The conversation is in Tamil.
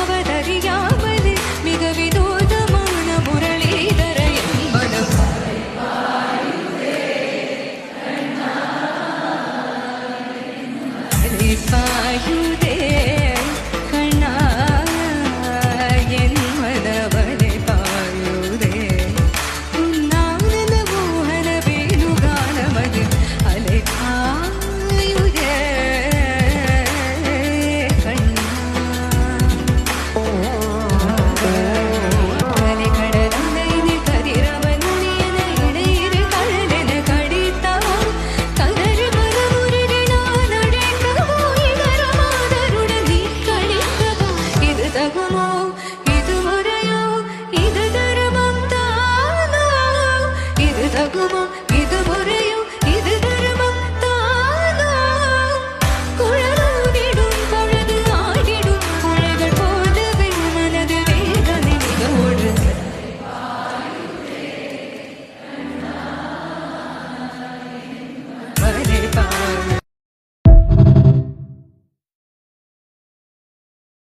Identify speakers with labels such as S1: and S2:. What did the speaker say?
S1: நேரமாவதறியாமலே மிக விதோதமான முரளிதர என்பனம் பாயுதே கண்ணா என் மனவனை பாயுதே உன்னானந்த மோகன வேணுகானமது அலை பாயுதே கண்ணா கலை கடலந்தைனி கதிரவன் என இடையிரு கழலென கடித்தான் கதறு மரமுருடி நான் அழைக்கவோ இதரமாதருடன் நீ கழிக்கவோ இது தகுமோ